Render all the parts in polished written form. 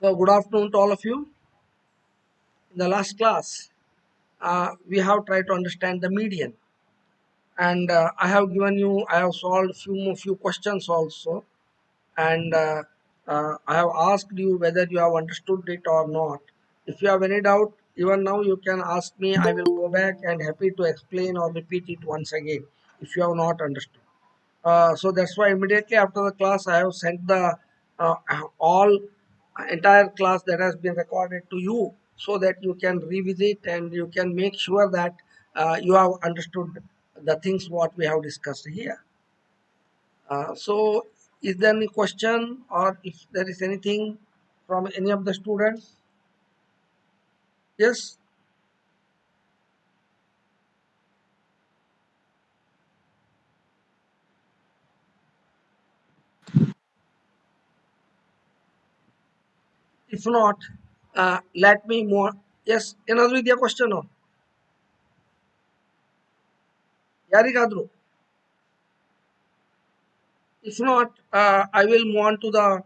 So, good afternoon to all of you. In the last class, we have tried to understand the median, and I have solved few questions also, and I have asked you whether you have understood it or not. If you have any doubt, even now you can ask me. I will go back and happy to explain or repeat it once again if you have not understood. So that's why immediately after the class, I have sent the uh, all entire class that has been recorded to you so that you can revisit and you can make sure that you have understood the things what we have discussed here. So, is there any question or if there is anything from any of the students? Yes. If not, let me more. Yes. Another with your question. No. Yarikaದ್ರು. If not, I will move on to the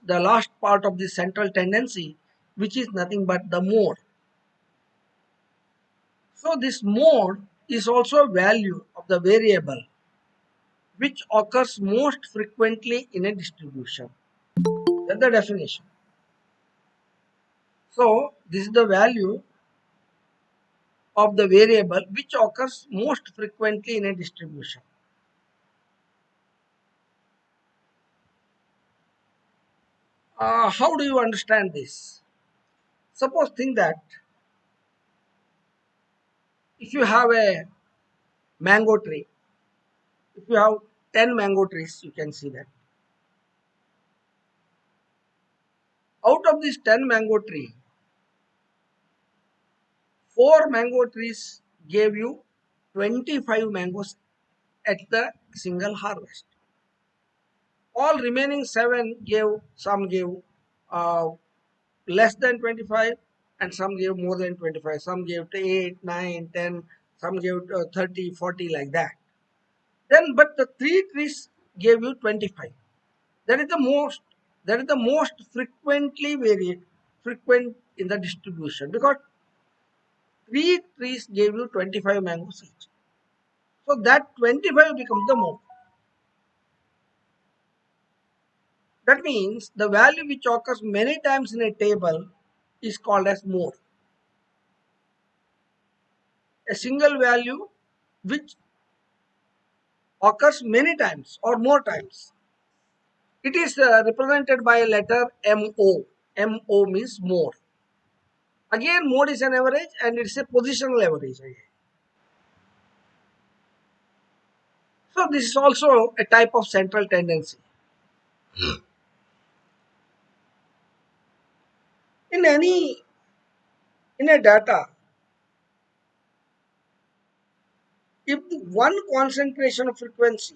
the last part of the central tendency, which is nothing but the mode. So this mode is also a value of the variable which occurs most frequently in a distribution. That's the definition. So this is the value of the variable which occurs most frequently in a distribution. How do you understand this? Suppose think that if you have a mango tree, if you have 10 mango trees, you can see that out of this 10 mango tree, 4 mango trees gave you 25 mangoes at the single harvest. All remaining 7 gave, some gave uh, less than 25 and some gave more than 25. Some gave 8, 9, 10, some gave 30, 40 like that. Then but the 3 trees gave you 25. That is the most frequently varied frequent in the distribution because 3 trees gave you 25 mangoes each. So that 25 becomes the mode. That means the value which occurs many times in a table is called as mode. A single value which occurs many times or more times. It is represented by a letter MO. MO means mode. Again, mode is an average and it's a positional average again. So this is also a type of central tendency. In any in a data, if the one concentration of frequency,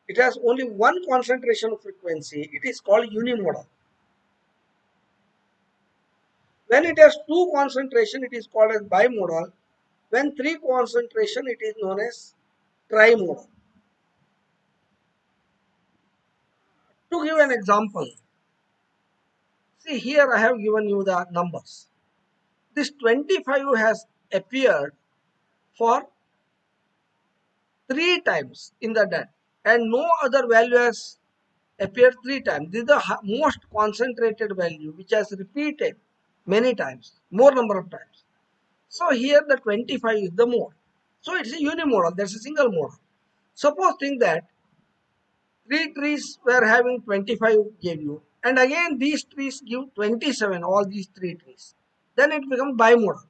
it has only one concentration of frequency, it is called unimodal. When it has two concentration, it is called as bimodal. When three concentration, it is known as trimodal. To give an example, see here I have given you the numbers. This 25 has appeared for 3 times in the debt and no other value has appeared 3 times. This is the most concentrated value which has repeated many times, more number of times. So here the 25 is the mode. So it's a unimodal, that's a single modal. Suppose think that 3 trees were having 25 gave you and again these trees give 27, all these 3 trees. Then it becomes bimodal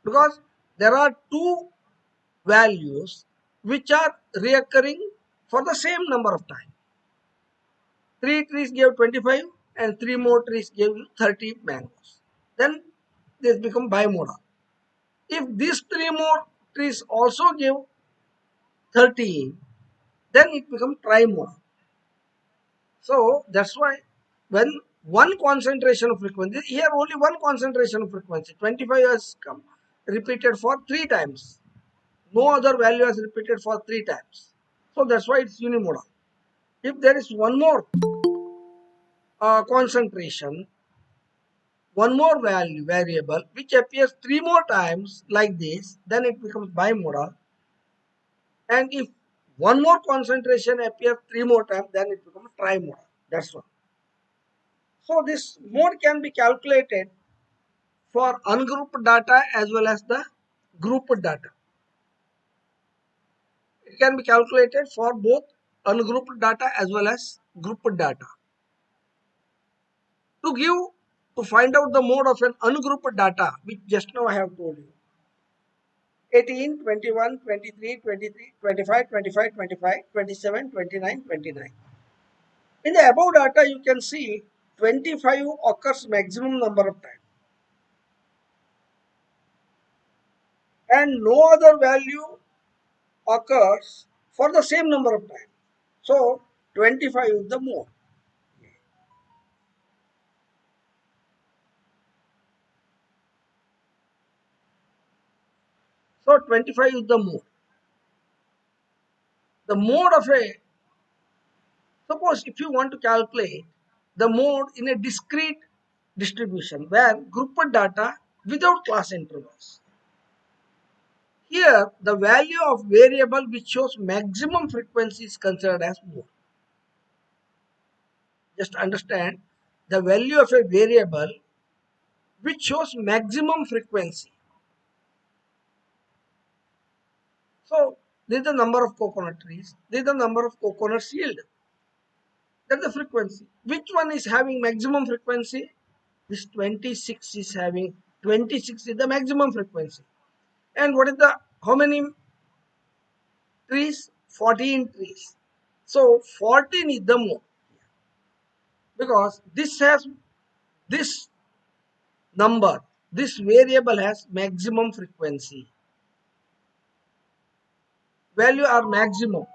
because there are two values which are reoccurring for the same number of time. 3 trees gave 25 and 3 more trees gave you 30 mangoes. Then this become bimodal. If these 3 more trees also give 30, then it becomes trimodal. So that's why when one concentration of frequency, here only one concentration of frequency, 25 has come repeated for 3 times. No other value has repeated for 3 times. So that's why it's unimodal. If there is one more concentration, one more value variable which appears 3 more times like this, then it becomes bimodal. And if one more concentration appears 3 more times, then it becomes trimodal. That's one. So this mode can be calculated for ungrouped data as well as the grouped data. It can be calculated for both ungrouped data as well as grouped data. To find out the mode of an ungrouped data, which just now I have told you, 18, 21, 23, 23, 25, 25, 25, 27, 29, 29. In the above data, you can see 25 occurs maximum number of times and no other value occurs for the same number of times. So 25 is the mode. So 25 is the mode. The mode of a, suppose if you want to calculate the mode in a discrete distribution where grouped data without class intervals. Here, the value of variable which shows maximum frequency is considered as mode. Just understand the value of a variable which shows maximum frequency. So, this is the number of coconut trees, this is the number of coconuts yield. That's the frequency. Which one is having maximum frequency? This 26 is having 26 is the maximum frequency. And what is the how many trees? 14 trees. So 14 is the mode because this number, this variable has maximum frequency. Value are maximum.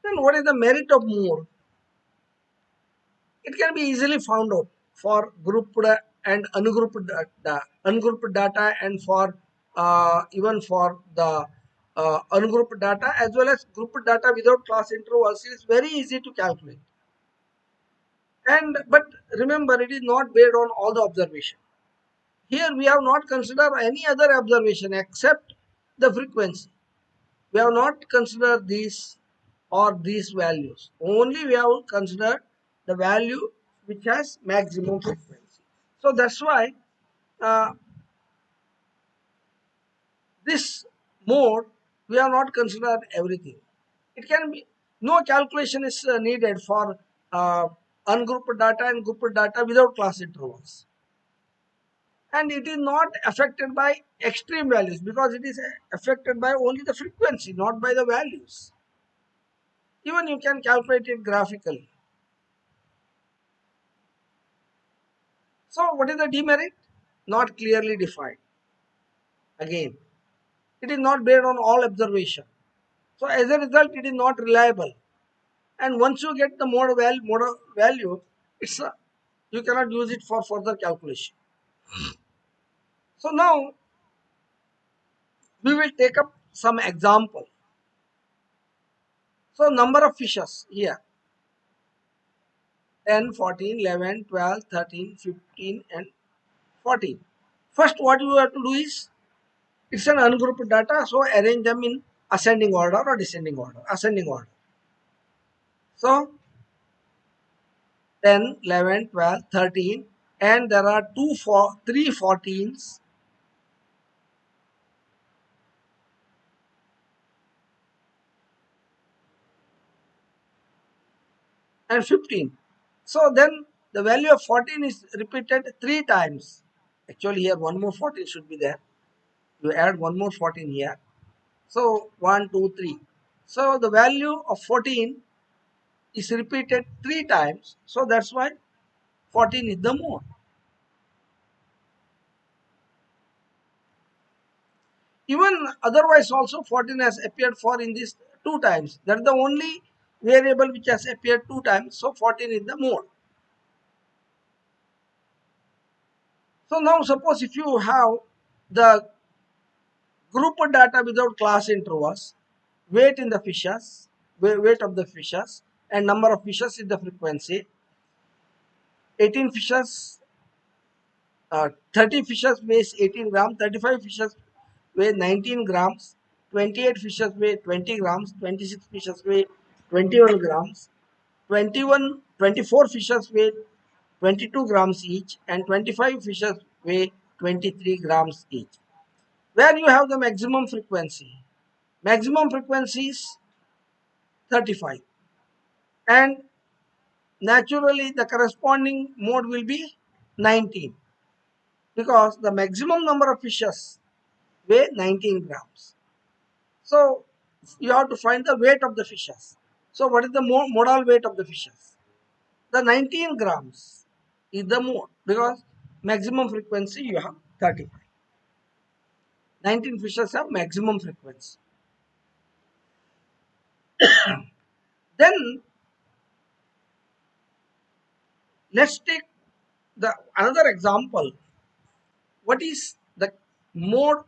Then what is the merit of mode? It can be easily found out for grouped and ungrouped data and for even for the ungrouped data as well as grouped data without class intervals. It is very easy to calculate. And but remember, it is not based on all the observation. Here we have not considered any other observation except the frequency. We have not considered these or these values. Only we have considered the value which has maximum frequency. So that's why uh, this mode we have not considered everything. It can be no calculation is needed for ungrouped data and grouped data without class intervals. And it is not affected by extreme values because it is affected by only the frequency, not by the values. Even you can calculate it graphically. So what is the demerit? Not clearly defined. Again, it is not based on all observation. So as a result, it is not reliable. And once you get the mode value, it's you cannot use it for further calculation. So now we will take up some example. So number of fishes here 10, 14, 11, 12, 13, 15 and 14. First what you have to do is it's an ungrouped data, so arrange them in ascending order or descending order. Ascending order. So 10, 11, 12, 13 and there are 3 14s and 15. So then the value of 14 is repeated 3 times. Actually here one more 14 should be there. You add one more 14 here. So 1, 2, 3. So the value of 14 is repeated 3 times. So that's why 14 is the mode. Even otherwise also 14 has appeared for in this 2 times. That is the only variable which has appeared 2 times. So 14 is the mode. So now suppose if you have the group data without class intervals, weight in the fishes, weight of the fishes, and number of fishes is the frequency. 18 fishes, 30 fishes weighs 18 grams, 35 fishes weigh 19 grams, 28 fishes weigh 20 grams, 26 fishes weigh 21 grams, 24 fishes weigh 22 grams each, and 25 fishes weigh 23 grams each. Where you have the maximum frequency? Maximum frequency is 35, and naturally the corresponding mode will be 19, because the maximum number of fishes weigh 19 grams. So you have to find the weight of the fishes. So what is the modal weight of the fishes? The 19 grams is the mode, because maximum frequency you have 35. 19 fishes have maximum frequency. Then let's take the another example. What is the mode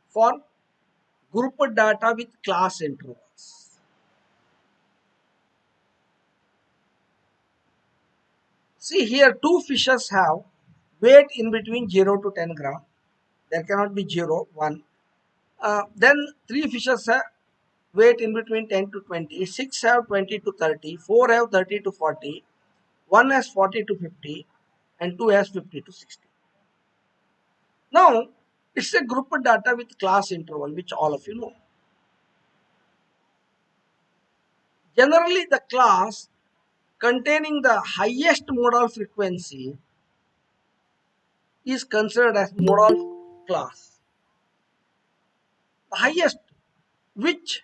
for grouped data with class intervals? See here, two fishes have weight in between 0 to 10 gram. There cannot be 0, 1. Then three fishes have weight in between 10 to 20. Six have 20 to 30. Four have 30 to 40. One has 40 to 50. And two has 50 to 60. Now, it's a grouped data with class interval, which all of you know. Generally, the class containing the highest modal frequency is considered as modal class. The highest, which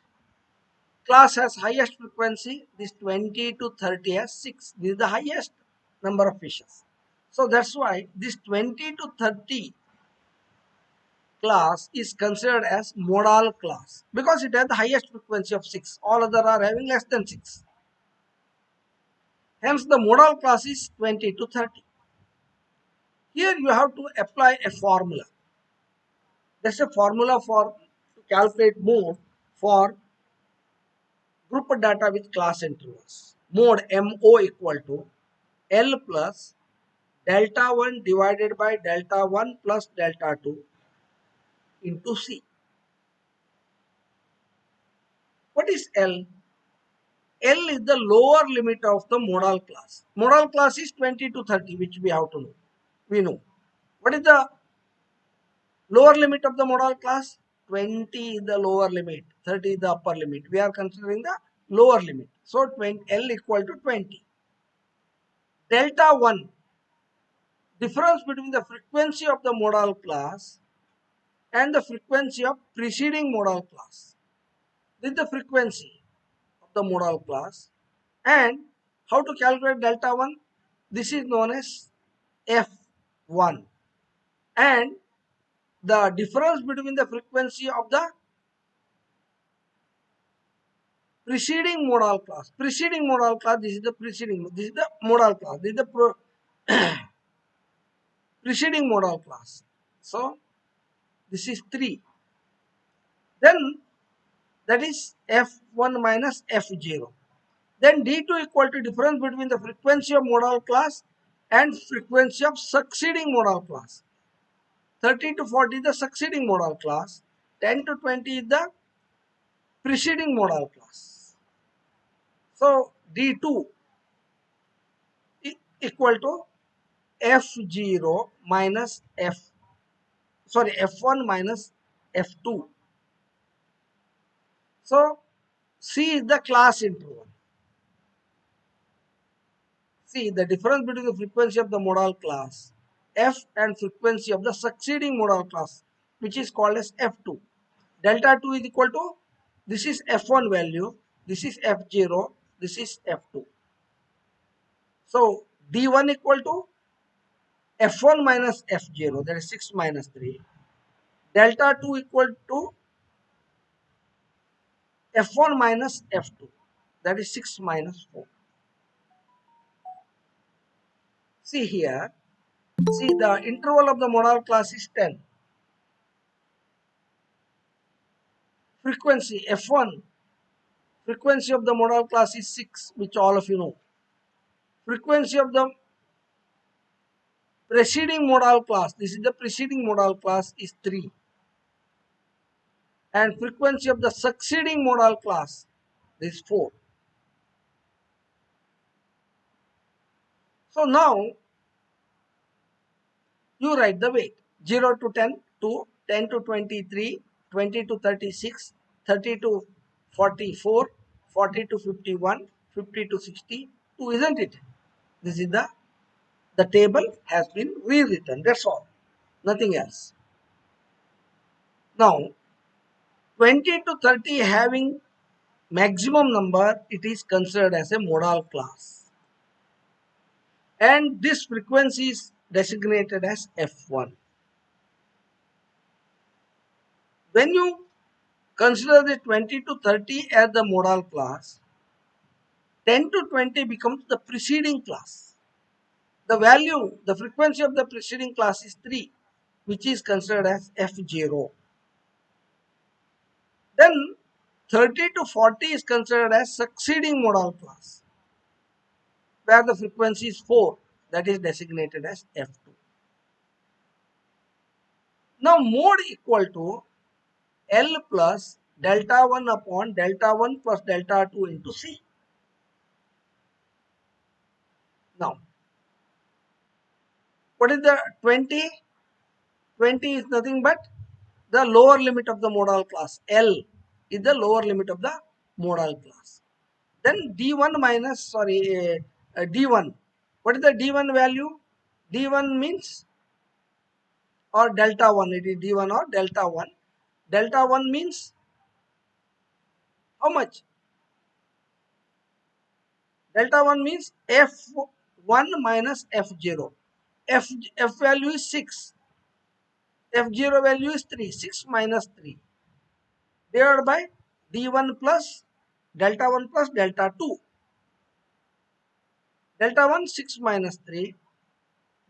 class has highest frequency? This 20 to 30 has 6. This is the highest number of fishes. So that's why this 20 to 30 class is considered as modal class, because it has the highest frequency of 6. All other are having less than 6. Hence the modal class is 20 to 30. Here you have to apply a formula. That's a formula for to calculate mode for group data with class intervals. Mode MO equal to L plus delta 1 divided by delta 1 plus delta 2 into C. What is L? L is the lower limit of the modal class. Modal class is 20 to 30, which we have to know. We know. What is the lower limit of the modal class? 20 is the lower limit, 30 is the upper limit. We are considering the lower limit. So 20, L equal to 20. Delta 1, difference between the frequency of the modal class and the frequency of preceding modal class. This is the frequency of the modal class. And how to calculate delta 1? This is known as F1. And the difference between the frequency of the preceding modal class. Preceding modal class, this is the preceding, this is the modal class, this is the preceding modal class. So, this is 3. Then, that is F1 minus F0. Then D2 equal to difference between the frequency of modal class and frequency of succeeding modal class. 30 to 40 is the succeeding modal class. 10 to 20 is the preceding modal class. So, D2 equal to F0 minus F1 minus F2. So, C is the class interval. See the difference between the frequency of the modal class F and frequency of the succeeding modal class, which is called as F2. Delta 2 is equal to, this is F1 value, this is F0, this is F2. So D1 equal to F1 minus F0, that is 6 minus 3. Delta 2 equal to F1 minus F2, that is 6 minus 4. See here, see the interval of the modal class is 10. Frequency F1 Frequency of the modal class is 6, which all of you know. Frequency of the preceding modal class, this is the preceding modal class, is 3. And frequency of the succeeding modal class is 4. So now you write the weight 0 to 10, 2, 10 to 23, 20 to 36, 30 to 44, 40 to 51, 50 to 62, isn't it? This is the table has been rewritten. That's all. Nothing else. Now 20 to 30 having maximum number, it is considered as a modal class. And this frequency is designated as F1. When you consider the 20 to 30 as the modal class, 10 to 20 becomes the preceding class. The value, the frequency of the preceding class is 3, which is considered as F0. Then 30 to 40 is considered as succeeding modal class, where the frequency is 4, that is designated as F2. Now mode equal to L plus delta 1 upon delta 1 plus delta 2 into C. Now, what is the 20? 20 is nothing but the lower limit of the modal class. L is the lower limit of the modal class. Then D1 minus, D1. What is the D1 value? D1 means, or delta 1, it is D1 or delta 1. Delta 1 means how much? Delta 1 means F1 minus F0. F value is 6. F0 value is 3. 6 minus 3. Divided by D1 plus delta 1 plus delta 2. Delta 1 6 minus 3.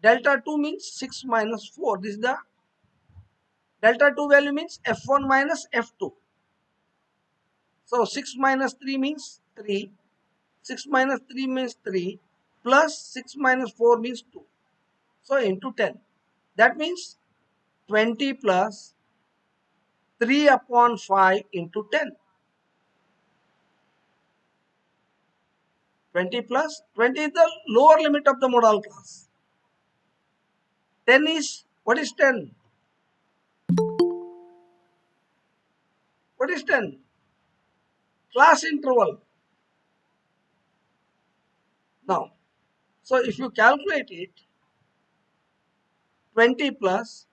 Delta 2 means 6 minus 4. This is the delta 2 value means F1 minus F2. So 6 minus 3 means 3. 6 minus 3 means 3. Plus 6 minus 4 means 2. So into 10. That means 20 plus 3 upon 5 into 10. 20 plus 20 is the lower limit of the modal class. 10 is, what is 10? What is 10? Class interval. Now, so if you calculate it, 20 plus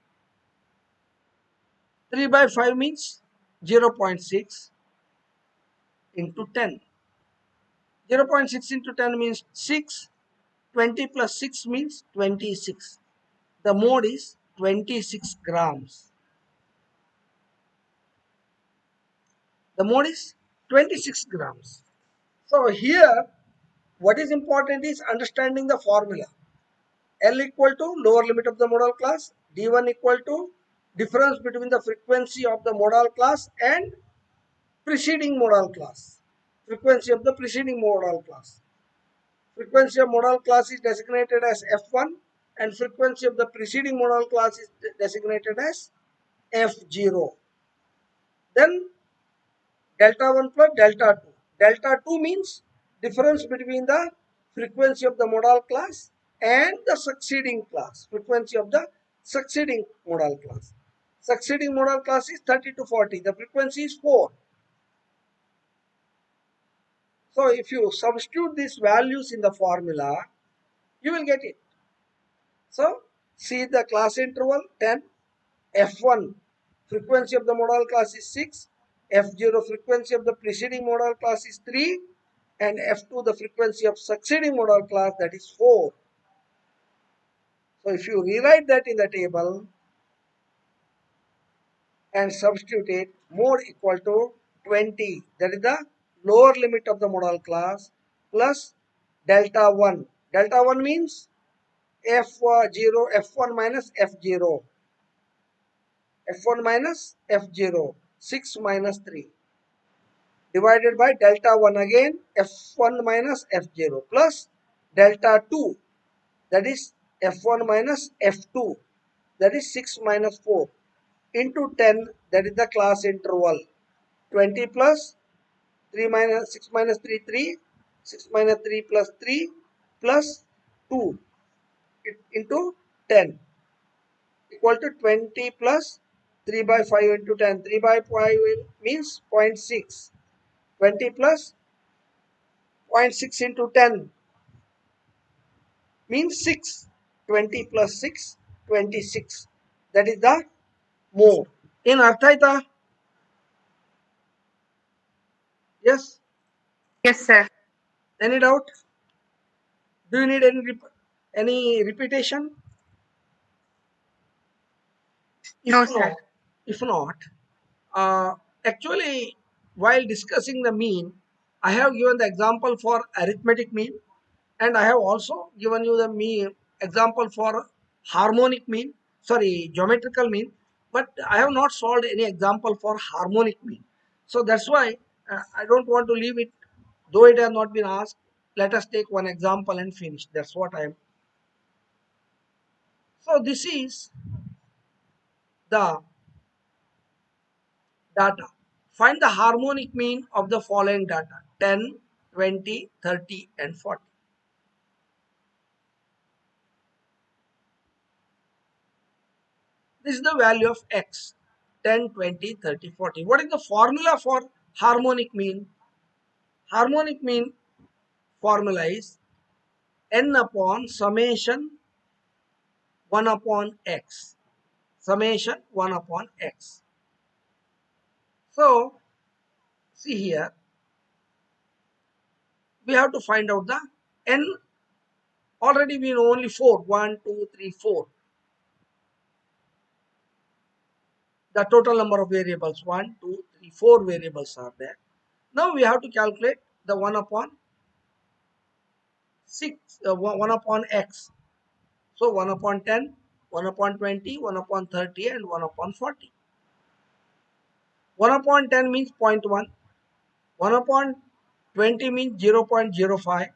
3 by 5 means 0.6 into 10. 0.6 into 10 means 6. 20 plus 6 means 26. The mode is 26 grams. The mode is 26 grams. So here, what is important is understanding the formula. L equal to lower limit of the modal class, D1 equal to difference between the frequency of the modal class and preceding modal class. Frequency of the preceding modal class. Frequency of modal class is designated as F1 and frequency of the preceding modal class is designated as F0. Then delta 1 plus delta 2. Delta 2 means difference between the frequency of the modal class and the succeeding class. Frequency of the succeeding modal class. Succeeding modal class is 30 to 40. The frequency is 4. So if you substitute these values in the formula, you will get it. So see the class interval 10, F1 frequency of the modal class is 6, F0 frequency of the preceding modal class is 3, and F2 the frequency of succeeding modal class, that is 4. So if you rewrite that in the table and substitute it, mode equal to 20, that is the lower limit of the modal class, plus delta 1. Delta 1 means F0, F1 minus F0. F1 minus F0, 6 minus 3, divided by delta 1 again, f1 minus f0 plus delta 2, that is f1 minus f2, that is 6 minus 4 into 10, that is the class interval. 20 plus 3 minus 6 minus 3, 3, 6 minus 3 plus 3 plus 2 into 10 equal to 20 plus 3 by 5 into 10. 3 by 5 means zero point 0.6. 20 plus zero point 0.6 into 10 means 6. 20 plus 6, 26. That is the more. In Arthaita, yes? Yes, sir. Any doubt? Do you need any repetition? If No, sir. not, if not, uh, actually, while discussing the mean, I have given the example for arithmetic mean, and I have also given you the mean example for harmonic mean, sorry, geometrical mean, but I have not solved any example for harmonic mean. So that's why I don't want to leave it, though it has not been asked. Let us take one example and finish. That's what I am. So this is the data. Find the harmonic mean of the following data: 10, 20, 30, and 40. This is the value of x: 10, 20, 30, 40. What is the formula for harmonic mean? Harmonic mean formula is n upon summation 1 upon x. Summation 1 upon x. So, see here, we have to find out the n. Already we know only 4. 1, 2, 3, 4. The total number of variables, 1, 2, 3, 4 variables are there. Now we have to calculate the 1 upon 6, 1 upon x. So 1 upon 10, 1 upon 20, 1 upon 30, and 1 upon 40. 1 upon 10 means 0.1, 1 upon 20 means 0.05,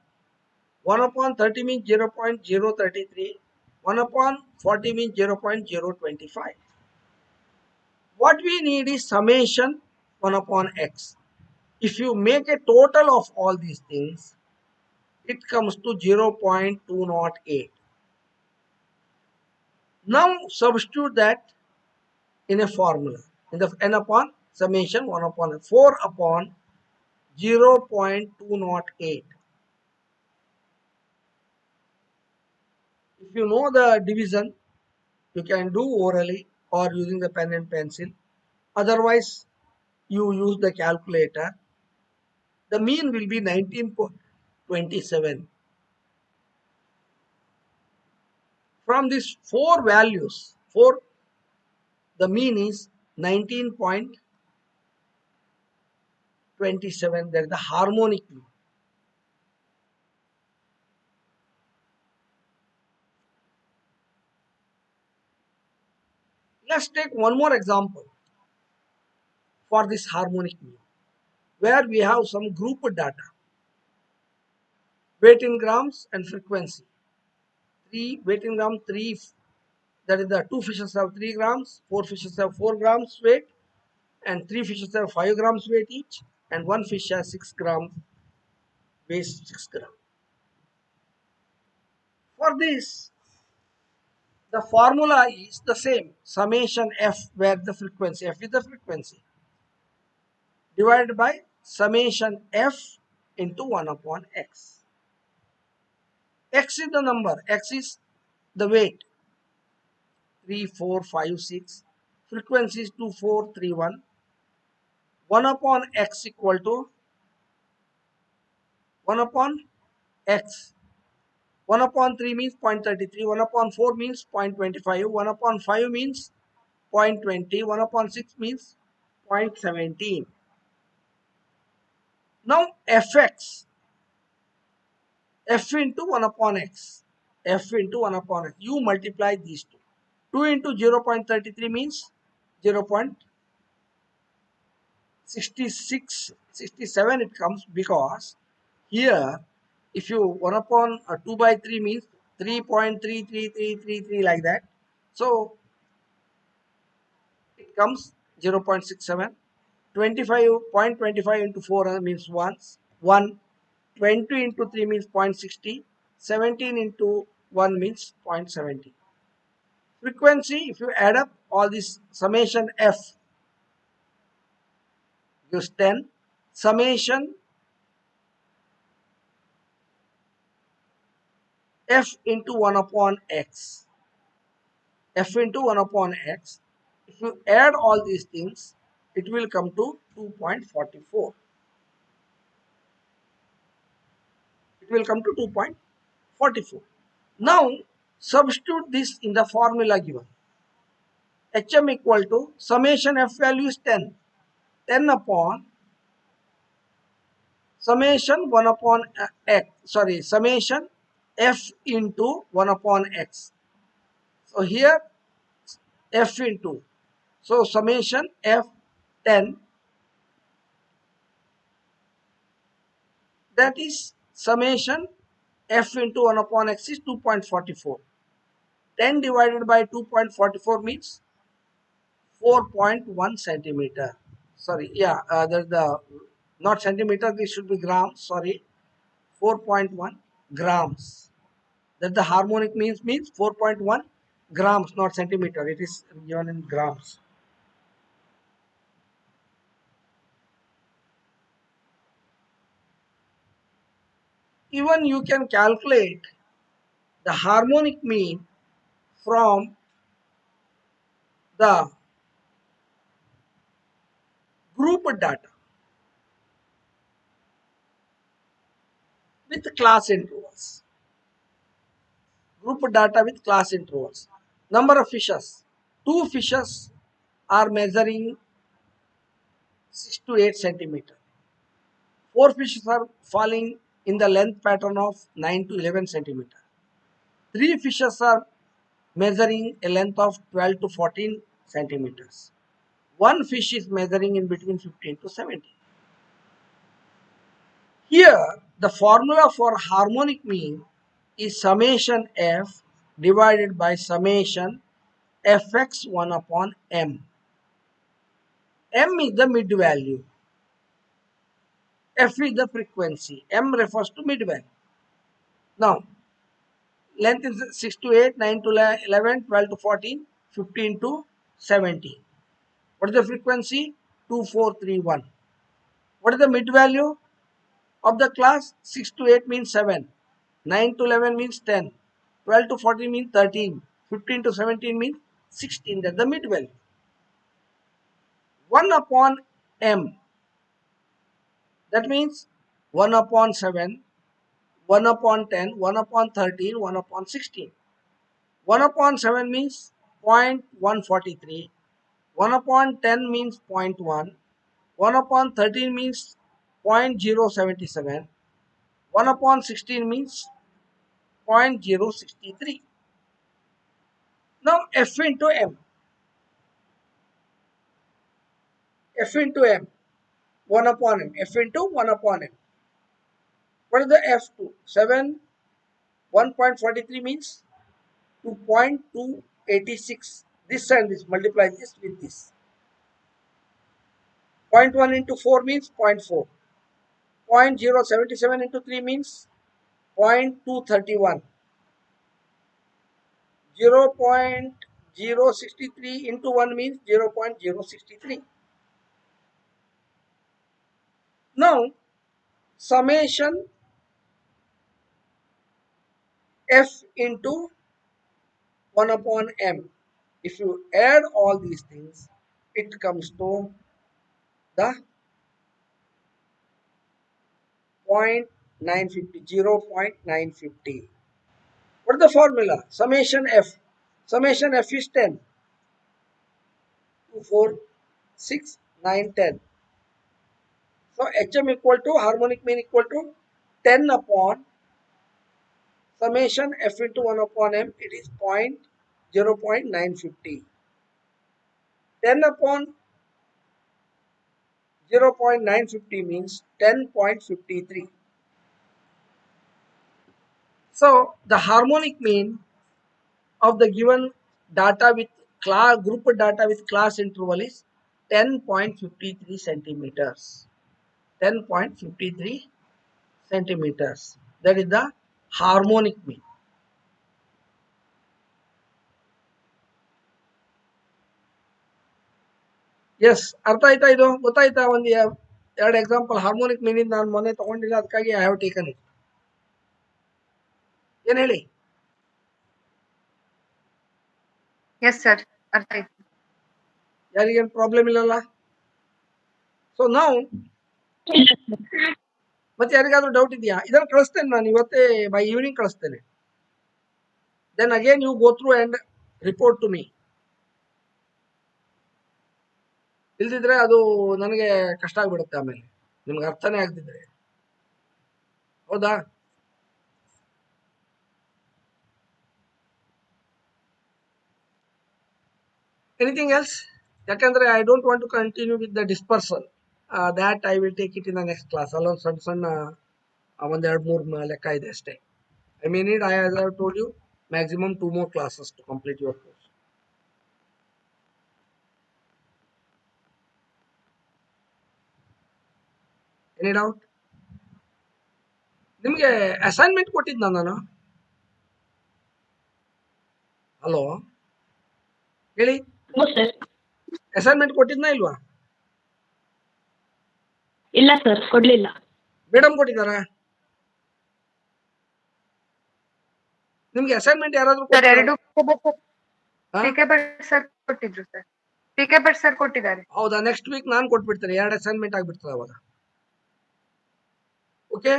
1 upon 30 means 0.033, 1 upon 40 means 0.025. What we need is summation 1 upon x. If you make a total of all these things, it comes to 0.208. Now substitute that in a formula. In the n upon summation 1 upon 4 upon 0.208. If you know the division, you can do orally or using the pen and pencil. Otherwise, you use the calculator. The mean will be 19.27. From these four values, the mean is 19.27. That is the harmonic mean. Let's take one more example for this harmonic mean, where we have some grouped data: weight in grams and frequency. 3 weight in gram, 3, that is the 2 fishes have 3 grams, 4 fishes have 4 grams weight, and 3 fishes have 5 grams weight each, and 1 fish has 6 grams, weighs 6 grams. For this, the formula is the same: summation f, where the frequency, f is the frequency, divided by summation f into 1 upon x. X is the number, x is the weight, 3, 4, 5, 6. Frequency is 2, 4, 3, 1. 1 upon x equal to 1 upon x. 1 upon 3 means 0.33, 1 upon 4 means 0.25, 1 upon 5 means 0.20, 1 upon 6 means 0.17. Now fx, f into 1 upon x, f into 1 upon x, you multiply these two. 2 into 0.33 means 0.6, 66, 67 it comes, because here if you 1 upon 2 by 3 means 3.33333 like that. So it comes 0.67. 25.25 into 4 means once 1. 20 into 3 means 0.60. 17 into 1 means 0.70. Frequency, if you add up all this, summation f gives 10. Summation f into 1 upon x. F into 1 upon x. If you add all these things, it will come to 2.44. It will come to 2.44. Now, substitute this in the formula given. Hm equal to summation f value is 10. 10 upon summation 1 upon x. Sorry, summation f into 1 upon x. So here f into. So summation f 10, that is summation f into 1 upon x is 2.44. 10 divided by 2.44 means 4.1 centimeter. Sorry, yeah, there's the not centimeter, this should be grams. Sorry, 4.1 grams. That the harmonic means 4.1 grams, not centimeter. It is given in grams. Even you can calculate the harmonic mean from the group data with class intervals. Group data with class intervals. Number of fishes. Two fishes are measuring 6 to 8 centimeter. Four fishes are falling in the length pattern of 9 to 11 centimeter. Three fishes are measuring a length of 12 to 14 centimeters. One fish is measuring in between 15 to 17. Here, the formula for harmonic mean is summation f divided by summation fx1 upon m. M is the mid value. F is the frequency. M refers to mid value. Now, length is 6 to 8, 9 to 11, 12 to 14, 15 to 17. What is the frequency? 2431. What is the mid value of the class? 6 to 8 means 7. 9 to 11 means 10. 12 to 14 means 13. 15 to 17 means 16. That's the mid value. 1 upon m. That means 1 upon 7, 1 upon 10, 1 upon 13, 1 upon 16. 1 upon 7 means 0.143. 1 upon 10 means 0.1. 1 upon 13 means 0.077. 1 upon 16 means 0.063. Now F into M. F into M. 1 upon M. F into 1 upon M. What is the F2? 7. 1.43 means 2.286. This and this. Multiply this with this. 0.1 into 4 means 0.4. 0.077 into 3 means 0.231. 0.063 into 1 means 0.063. Now, summation f into 1 upon m. If you add all these things, it comes to the 0.950, 0.950. What is the formula? Summation f. Summation f is 10. 2, 4, 6, 9, 10. So hm equal to harmonic mean equal to 10 upon summation f into 1 upon m. It is 0.950. 10 upon 0.950 means 10.53. So the harmonic mean of the given data with class group data with class interval is 10.53 centimeters. 10.53 centimeters. That is the harmonic mean. Yes ಅರ್ಥ ಆಯ್ತಾ ಇದು ಗೊತ್ತಾಯ್ತಾ ಒಂದು ಎರಡು example harmonic ಮೀನಿಂದ ನಾನು ಮೊನ್ನೆ ತಗೊಂಡಿಲ್ಲ ಅದಕ್ಕಾಗಿ ಐ ಹ್ಯಾವ್ ಟೇಕನ್ ಇಟ್ ಏನ್ ಹೇಳಿ ಎಸ್ ಸರ್ ಅರ್ಥ ಆಯ್ತು. ಯಾರಿಗೇನು ಪ್ರಾಬ್ಲಮ್ ಇಲ್ಲಲ್ಲ ಸೊ ನಾವು ಮತ್ತೆ ಯಾರಿಗಾದ್ರೂ ಡೌಟ್ ಇದೆಯಾ ಇದನ್ನು ಕಳಿಸ್ತೇನೆ ನಾನು ಇವತ್ತೇ ಬೈ ಈವ್ನಿಂಗ್ ಕಳಿಸ್ತೇನೆ then again you go through and report to me ಇಲ್ದಿದ್ರೆ ಅದು ನನಗೆ ಕಷ್ಟ ಆಗ್ಬಿಡುತ್ತೆ ಆಮೇಲೆ ನಿಮ್ಗೆ ಅರ್ಥನೇ ಆಗ್ತಿದ್ರೆ ಹೌದಾ ಎನಿಥಿಂಗ್ ಎಲ್ಸ್ ಯಾಕಂದ್ರೆ I don't want to continue with the dispersal that I will take it in the next class ಅಲ್ಲೊಂದು ಸಣ್ಣ ಸಣ್ಣ ಒಂದ್ ಎರಡು ಮೂರು ಲೆಕ್ಕ ಇದೆ ಅಷ್ಟೇ I mean it I have told you maximum 2 more classes to complete your course. Any doubt? ನಿಮಗೆ ಅಸೈನ್ಮೆಂಟ್ ಕೊಟ್ಟಿದ್ದ ನಾನು ಹಲೋ ಹೇಳಿ ಅಸೈನ್ಮೆಂಟ್ ಕೊಟ್ಟಿದ್ನಾ ಇಲ್ವಾ ಇಲ್ಲ ಸರ್ ಕೊಡ್ಲಿಲ್ಲ. ಮೇಡಮ್ ಕೊಟ್ಟಿದ್ದಾರಾ ನಿಮ್ಗೆ ಅಸೈನ್ಮೆಂಟ್ ಯಾರಾದ್ರೂ ಸರ್ ಕೊಟ್ಟಿದ್ದಾರಾ? ಎರಡು ಪಿಕೆ ಭಟ್ ಸರ್ ಕೊಟ್ಟಿದ್ರು ಸರ್. ಪಿಕೆ ಭಟ್ ಸರ್ ಕೊಟ್ಟಿದ್ದಾರೆ. ಹೌದಾ ನೆಕ್ಸ್ಟ್ ವೀಕ್ ನಾನು ಕೊಟ್ಬಿಡ್ತೇನೆ ಎರಡು ಅಸೈನ್ಮೆಂಟ್ ಆಗ್ಬಿಡ್ತದೆ ಅವಾಗ ಓಕೆ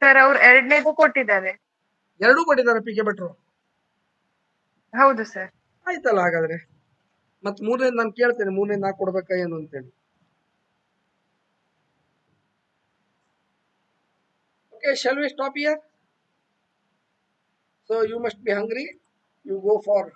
ಸರ್ ಅವ್ರು ಎರಡನೇದು ಕೊಟ್ಟಿದ್ದಾರೆ. ಎರಡೂ ಕೊಟ್ಟಿದ್ದಾರೆ ಪಿ ಕೆ ಭಟ್ರು ಹೌದು ಸರ್. ಆಯ್ತಲ್ಲ ಹಾಗಾದ್ರೆ ಮತ್ತೆ ಮೂರನೇದು ನಾನು ಕೇಳ್ತೇನೆ ಮೂರನೇದು ನಾ ಕೊಡ್ಬೇಕಾ ಏನು ಅಂತೇಳಿ okay shall we stop here so you must be hungry you go for